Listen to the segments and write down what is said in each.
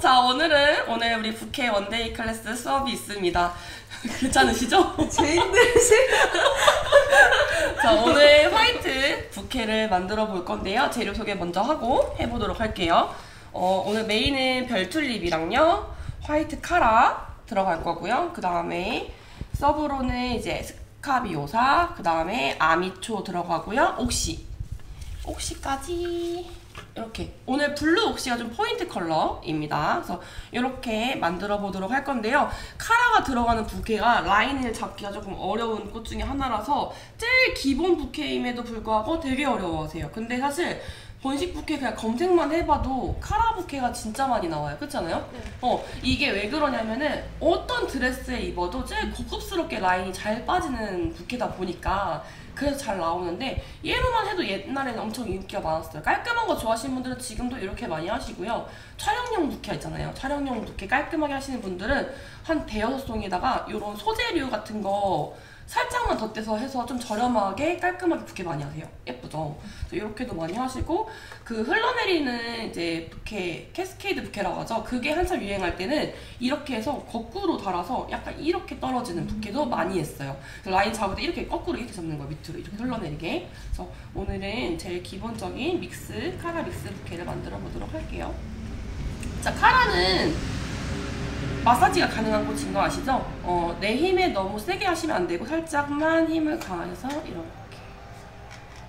자, 오늘 우리 부케 원데이 클래스 수업이 있습니다. 괜찮으시죠? 제일 힘들지? 자, 오늘 화이트 부케를 만들어 볼 건데요. 재료 소개 먼저 하고 해보도록 할게요. 오늘 메인은 별튤립이랑요, 화이트 카라 들어갈 거고요. 그 다음에 서브로는 이제 스카비오사, 그 다음에 아미초 들어가고요. 옥시까지 이렇게. 오늘 블루 옥시가 좀 포인트 컬러입니다. 그래서 이렇게 만들어 보도록 할 건데요. 카라가 들어가는 부케가 라인을 잡기가 조금 어려운 꽃 중에 하나라서 제일 기본 부케임에도 불구하고 되게 어려워하세요. 근데 사실 번식 부케 그냥 검색만 해봐도 카라 부케가 진짜 많이 나와요. 그렇잖아요? 네. 이게 왜 그러냐면은 어떤 드레스에 입어도 제일 고급스럽게 라인이 잘 빠지는 부케다 보니까 그래서 잘 나오는데, 얘로만 해도 옛날에는 엄청 인기가 많았어요. 깔끔한 거 좋아하시는 분들은 지금도 이렇게 많이 하시고요. 촬영용 부케 있잖아요. 촬영용 부케 깔끔하게 하시는 분들은 한 대여섯 송에다가 이런 소재류 같은 거 살짝만 덧대서 해서 좀 저렴하게 깔끔하게 부케 많이 하세요. 예쁘죠? 이렇게도 많이 하시고, 그 흘러내리는 이제 부케, 캐스케이드 부케라고 하죠. 그게 한참 유행할 때는 이렇게 해서 거꾸로 달아서 약간 이렇게 떨어지는 부케도 많이 했어요. 라인 잡을 때 이렇게 거꾸로 이렇게 잡는 거예요. 밑으로 이렇게 흘러내리게. 그래서 오늘은 제일 기본적인 카라 믹스 부케를 만들어 보도록 할게요. 자, 카라는 마사지가 가능한 꽃인 거 아시죠? 내 힘에 너무 세게 하시면 안 되고 살짝만 힘을 가해서 이렇게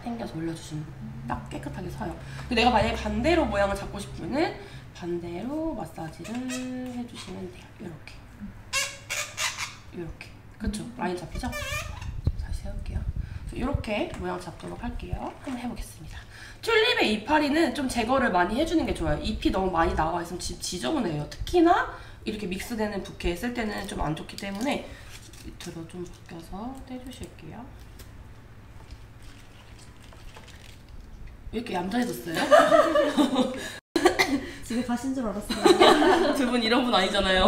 당겨서 올려주시면 딱 깨끗하게 서요. 내가 만약에 반대로 모양을 잡고 싶으면은 반대로 마사지를 해주시면 돼요. 이렇게. 그쵸? 라인 잡히죠? 다시 세울게요. 이렇게 모양 잡도록 할게요. 한번 해보겠습니다. 튤립의 이파리는 좀 제거를 많이 해주는 게 좋아요. 잎이 너무 많이 나와 있으면 지저분해요. 특히나 이렇게 믹스되는 부케 쓸 때는 좀 안 좋기 때문에 밑으로 좀 벗겨서 떼주실게요. 왜 이렇게 얌전해졌어요? 집에 가신 줄 알았어요. 두 분 이런 분 아니잖아요.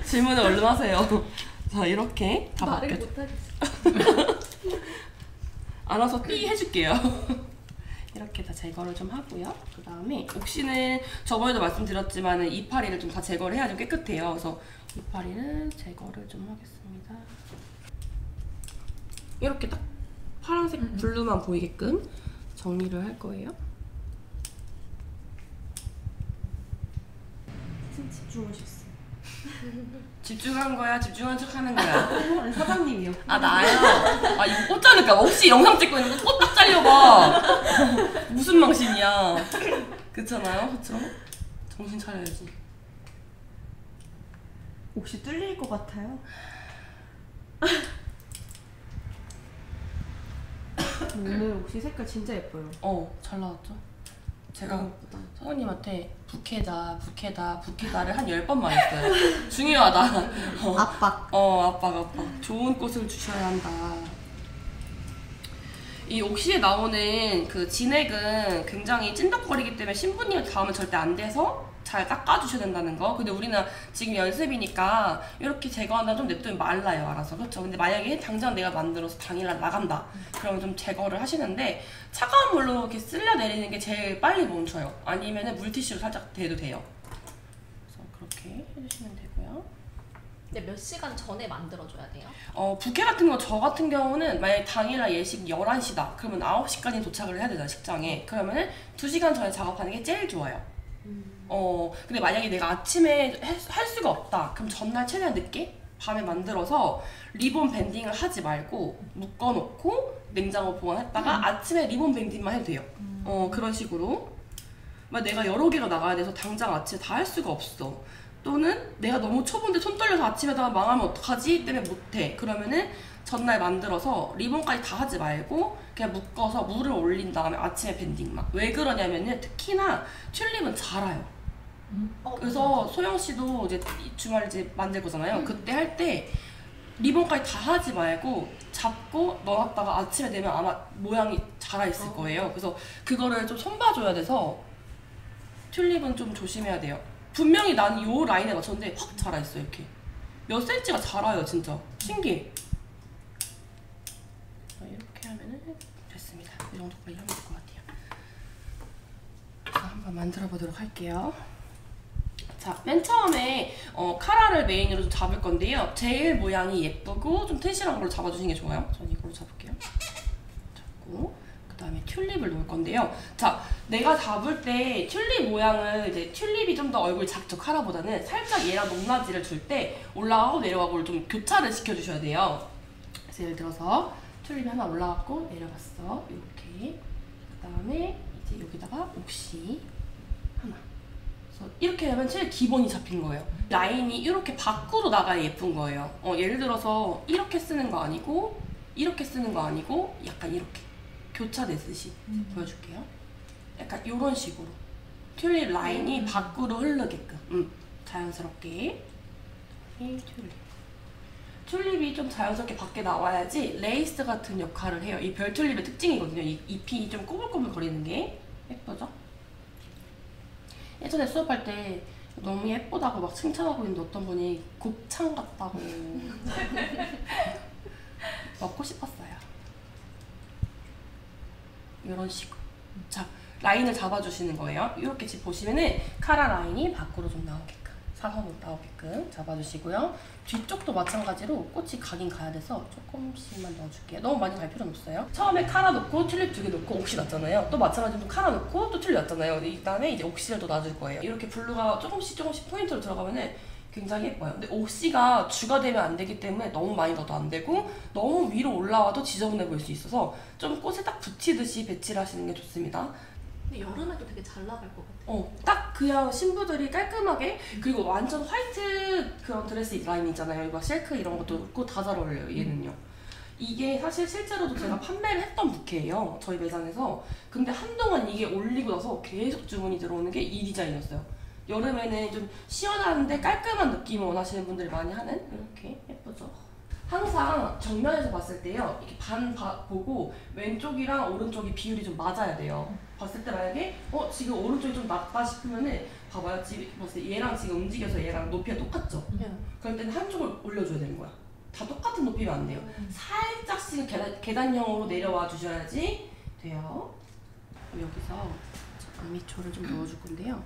질문을 얼른 하세요. 자, 이렇게 다 말을 벗겨줘. 알아서 삐 해줄게요. 이렇게 다 제거를 좀 하고요. 그 다음에 옥시는 저번에도 말씀드렸지만 이파리를 좀 다 제거를 해야 좀 깨끗해요. 그래서 이파리를 제거를 좀 하겠습니다. 이렇게 딱 파란색 블루만 보이게끔 정리를 할 거예요. 집중하셨어요. 집중한 거야? 집중한 척 하는 거야? 사장님이요. 아, 나요? 아, 이거 꽃 자를까? 혹시 영상 찍고 있는데 꽃 딱 잘려봐. 무슨 망신이야. 그렇잖아요? 그쵸? 정신 차려야지. 혹시 뚫릴 것 같아요? 오늘 혹시 색깔 진짜 예뻐요. 잘 나왔죠? 제가 성우님한테 부케다를 한 10번 말했어요. 중요하다. 압박. 압박. 좋은 꽃을 주셔야 한다. 이 옥시에 나오는 그 진액은 굉장히 찐덕거리기 때문에 신부님 닿으면 절대 안 돼서 잘 닦아주셔야 된다는 거. 근데 우리는 지금 연습이니까 이렇게 제거한다 좀 냅두면 말라요, 알아서. 그렇죠? 근데 만약에 당장 내가 만들어서 당일날 나간다, 그러면 좀 제거를 하시는데, 차가운 물로 이렇게 쓸려 내리는 게 제일 빨리 멈춰요. 아니면은 물티슈로 살짝 대도 돼요. 그래서 그렇게 해주시면 되고요. 근데 몇 시간 전에 만들어줘야 돼요? 부케 같은 거, 저 같은 경우는 만약에 당일날 예식 11시다 그러면 9시까지 도착을 해야 되잖아, 식장에. 그러면은 2시간 전에 작업하는 게 제일 좋아요. 근데 만약에 내가 아침에 할 수가 없다, 그럼 전날 최대한 늦게 밤에 만들어서 리본 밴딩을 하지 말고 묶어놓고 냉장고 보관했다가 아침에 리본 밴딩만 해도 돼요. 그런 식으로. 내가 여러 개가 나가야 돼서 당장 아침에 다 할 수가 없어, 또는 내가 너무 초보인데 손 떨려서 아침에다가 망하면 어떡하지? 때문에 못해. 그러면은 전날 만들어서 리본까지 다 하지 말고 그냥 묶어서 물을 올린 다음에 아침에 밴딩만. 왜 그러냐면은 특히나 튤립은 자라요. 그래서 소영씨도 이제 주말에 이제 만들 거잖아요. 그때 할 때 리본까지 다 하지 말고 잡고 넣어놨다가 아침에 되면 아마 모양이 자라 있을 거예요. 그래서 그거를 좀 손봐줘야 돼서 튤립은 좀 조심해야 돼요. 분명히 나는 요 라인에 맞췄는데 확 자라 있어. 이렇게 몇 센치가 자라요. 진짜 신기해. 이렇게 하면은 됐습니다. 이 정도까지 하면 될 것 같아요. 자, 한번 만들어 보도록 할게요. 자, 맨 처음에 카라를 메인으로 좀 잡을 건데요. 제일 모양이 예쁘고 좀 튼실한 걸로 잡아주시는 게 좋아요. 전 이걸로 잡을게요. 잡고 그 다음에 튤립을 놓을 건데요. 자, 내가 잡을 때 튤립 모양을 이제 튤립이 좀 더 얼굴이 작죠, 카라보다는. 살짝 얘랑 높낮이를 줄 때 올라가고 내려가고를 좀 교차를 시켜주셔야 돼요. 그래서 예를 들어서 튤립이 하나 올라갔고 내려갔어. 이렇게. 그 다음에 이제 여기다가 옥시 하나. 그래서 이렇게 하면 제일 기본이 잡힌 거예요. 라인이 이렇게 밖으로 나가야 예쁜 거예요. 예를 들어서 이렇게 쓰는 거 아니고 이렇게 쓰는 거 아니고 약간 이렇게 교차되듯이 보여줄게요. 약간 이런 식으로 튤립 라인이 밖으로 흐르게끔 자연스럽게. 튤립이 좀 자연스럽게 밖에 나와야지 레이스 같은 역할을 해요. 이 별 튤립의 특징이거든요. 이 잎이 좀 꼬불꼬불 거리는 게 예쁘죠? 예전에 수업할 때 너무 예쁘다고 막 칭찬하고 있는데 어떤 분이 곱창 같다고 먹고 싶었어요. 이런 식으로. 자, 라인을 잡아주시는 거예요. 이렇게 지금 보시면은 카라 라인이 밖으로 좀 나오게끔, 사선으로 나오게끔 잡아주시고요. 뒤쪽도 마찬가지로 꽃이 가긴 가야 돼서 조금씩만 넣어줄게요. 너무 많이 갈 필요는 없어요. 처음에 카라 넣고 튤립 2개 넣고 옥시 넣었잖아요. 또 마찬가지로 카라 넣고 또 튤립 넣었잖아요. 이 다음에 이제 옥시를 또 놔줄 거예요. 이렇게 블루가 조금씩 포인트로 들어가면은 굉장히 예뻐요. 근데 옥시가 주가 되면 안 되기 때문에 너무 많이 넣어도 안 되고 너무 위로 올라와도 지저분해 보일 수 있어서 좀 꽃에 딱 붙이듯이 배치를 하시는 게 좋습니다. 근데 여름에도 되게 잘 나갈 것 같아요. 딱 그냥 신부들이 깔끔하게, 그리고 완전 화이트 그런 드레스 라인 있잖아요. 이거 실크 이런 것도 그렇고 다 잘 어울려요, 얘는요. 이게 사실 실제로도 제가 판매를 했던 부케예요, 저희 매장에서. 근데 한동안 이게 올리고 나서 계속 주문이 들어오는 게 이 디자인이었어요. 여름에는 좀 시원한데 깔끔한 느낌을 원하시는 분들이 많이 하는, 이렇게 예쁘죠? 항상 정면에서 봤을 때요, 이렇게 보고 왼쪽이랑 오른쪽이 비율이 좀 맞아야 돼요. 봤을 때 만약에 지금 오른쪽이 좀 낮다 싶으면은 봐봐요. 지금 얘랑 지금 움직여서 얘랑 높이가 똑같죠? 그럴 때는 한쪽을 올려줘야 되는 거야. 다 똑같은 높이면 안 돼요. 살짝씩 계단형으로 내려와 주셔야지 돼요. 여기서 아미초를 좀 넣어줄 건데요.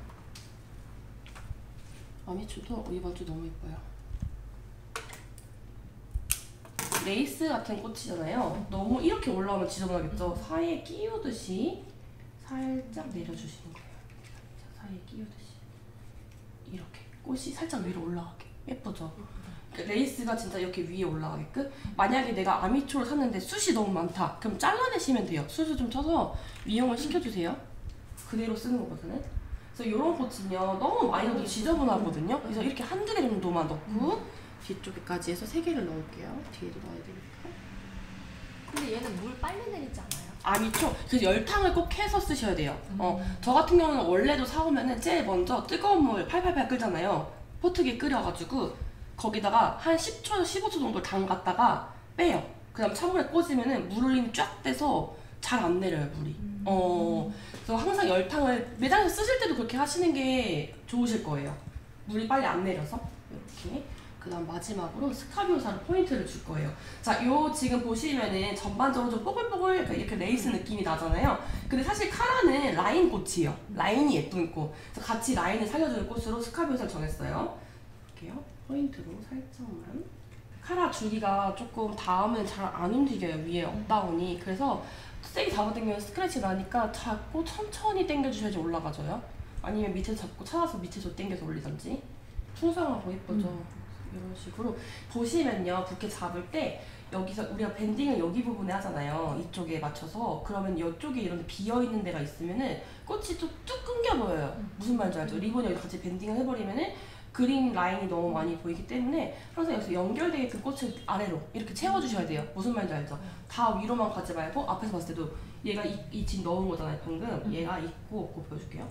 아미초도 이번 주 너무 예뻐요. 레이스 같은 꽃이잖아요. 너무 이렇게 올라오면 지저분하겠죠? 사이에 끼우듯이 살짝 내려주시는 거예요. 사이에 끼우듯이 이렇게 꽃이 살짝 위로 올라가게. 예쁘죠? 레이스가 진짜 이렇게 위에 올라가게끔. 만약에 내가 아미초를 샀는데 숱이 너무 많다, 그럼 잘라내시면 돼요. 숱을 좀 쳐서 미용을 시켜주세요. 그대로 쓰는 거거든요. 그래서 이런 꽃은요, 너무 많이 넣어도 지저분하거든요. 그래서 이렇게 한두 개 정도만 넣고 뒤쪽에까지 해서 3개를 넣을게요. 뒤에도 넣어야 되니까. 근데 얘는 물 빨리 내리지 않아요? 아미초, 그래서 열탕을 꼭 해서 쓰셔야 돼요. 저 같은 경우는 원래도 사오면은 제일 먼저 뜨거운 물 팔팔팔 끓잖아요. 포트기에 끓여가지고 거기다가 한 10초, 15초 정도 담갔다가 빼요. 그 다음 찬물에 꽂으면은 물 흘림이 쫙 돼서 잘 안 내려요, 물이. 그래서 항상 열탕을 매장에서 쓰실 때도 그렇게 하시는 게 좋으실 거예요. 물이 빨리 안 내려서. 이렇게. 그 다음 마지막으로 스카비오사로 포인트를 줄 거예요. 자, 요 지금 보시면은 전반적으로 좀 뽀글뽀글 이렇게 레이스 느낌이 나잖아요. 근데 사실 카라는 라인 꽃이에요. 라인이 예쁜 꽃. 그래서 같이 라인을 살려주는 꽃으로 스카비오사를 정했어요. 이렇게요. 포인트로 살짝만. 카라 줄기가 조금 닿으면 잘 안 움직여요, 위에 업다운이. 그래서 세게 잡아당기면 스크래치 나니까 잡고 천천히 당겨주셔야지 올라가져요. 아니면 밑에 잡고 찾아서 밑에서 당겨서 올리던지. 풍성하고 예쁘죠? 이런 식으로 보시면요, 부케 잡을 때 여기서 우리가 밴딩을 여기 부분에 하잖아요, 이쪽에 맞춰서. 그러면 이쪽에 이런 데 비어있는 데가 있으면은 꽃이 좀 뚝 끊겨 보여요. 무슨 말인지 알죠? 리본이 여기 같이 밴딩을 해버리면은 그린 라인이 너무 많이 보이기 때문에 항상 여기서 연결되게끔 꽃을 아래로 이렇게 채워주셔야 돼요. 무슨 말인지 알죠? 다 위로만 가지 말고 앞에서 봤을 때도 얘가 이 지금 넣은 거잖아요, 방금. 얘가 있고 없고 보여줄게요.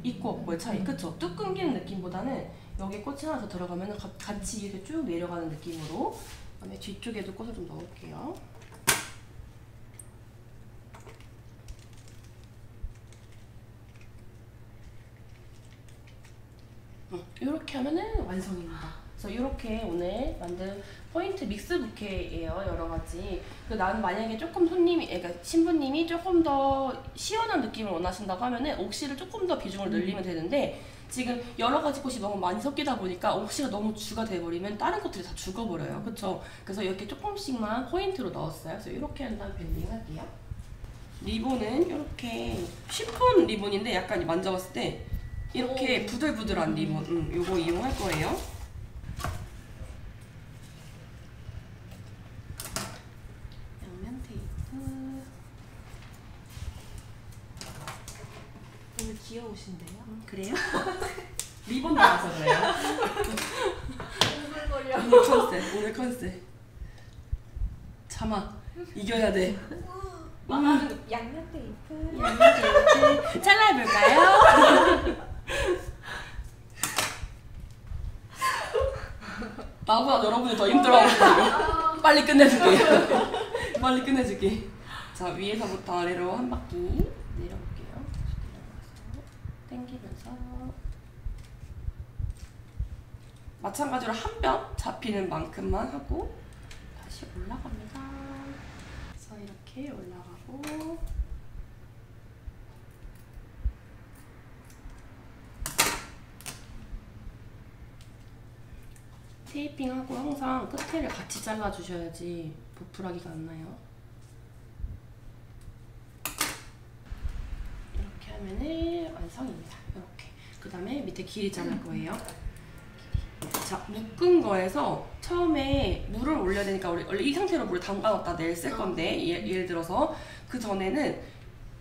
있고 없고의 차이, 그쵸? 뚝 끊기는 느낌보다는 여기 꽃이 하나 더 들어가면 같이 이렇게 쭉 내려가는 느낌으로. 그다음에 뒤쪽에도 꽃을 좀 넣을게요. 이렇게 하면은 완성입니다. 그래서 이렇게 오늘 만든 포인트 믹스 부케예요. 여러 가지. 나는 만약에 조금 그러니까 신부님이 조금 더 시원한 느낌을 원하신다고 하면은 옥시를 조금 더 비중을 늘리면 되는데 지금 여러 가지 꽃이 너무 많이 섞이다 보니까 옥시가 너무 주가 돼버리면 다른 꽃들이 다 죽어버려요. 그쵸? 그래서 이렇게 조금씩만 포인트로 넣었어요. 그래서 이렇게 한 다음 밴딩 할게요. 리본은 이렇게 쉬폰 리본인데 약간 만져봤을 때 이렇게 부들부들한 리본, 요거 이용할 거예요. 양면 테이프. 오늘 귀여우신데요? 그래요? 리본 나와서 그래요. 오글거려. 오늘 컨셉. 참아, 이겨야 돼. 양면 테이프. 양면 테이프 잘라볼까요? 나보다 여러분이 더 힘들어하시고 빨리 끝내줄게. 빨리 끝내줄게. 자, 위에서부터 아래로 한 바퀴 내려볼게요. 내려가서 당기면서 마찬가지로 한 뼘 잡히는 만큼만 하고 다시 올라갑니다. 그래서 이렇게 올라가고 테이핑하고 항상 끝에를 같이 잘라주셔야지 보풀하기가 안 나요. 이렇게 하면은 완성입니다. 이렇게. 그 다음에 밑에 길이 자를 거예요. 자, 묶은 거에서 처음에 물을 올려야 되니까 원래 이 상태로 물을 담가놨다 내일 쓸 건데 예를 들어서 그 전에는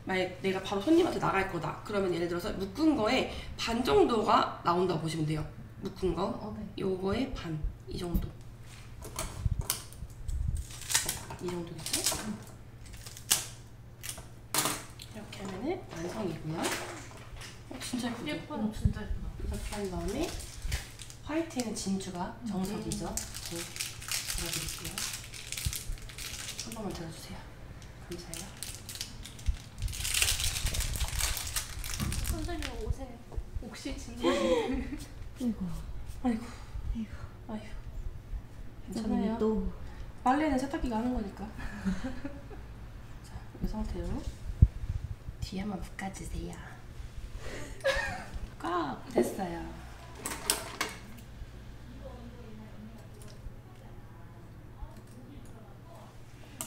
만약 내가 바로 손님한테 나갈 거다 그러면 예를 들어서 묶은 거에 반 정도가 나온다고 보시면 돼요. 묶은 거 네. 요거의 반, 이 정도. 이 정도겠죠? 이렇게 하면은 완성이고요. 진짜 예쁘죠? 예뻐요. 진짜 예쁘다. 이렇게 한 다음에 화이트는 진주가 정석이죠. 네, 들어드릴게요. 한 번만 들어주세요. 감사해요. 선생님 오세요. 옥시 진짜. 이거. 아이고. 이거. 아휴. 괜찮아요. 괜찮아요. 또 빨래는 세탁기가 하는 거니까. 자, 이 상태로 뒤에 한번 묶어주세요. 꽉 됐어요.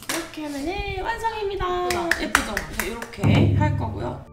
이렇게 하면은 완성입니다. 예쁘죠? 이렇게 할 거고요.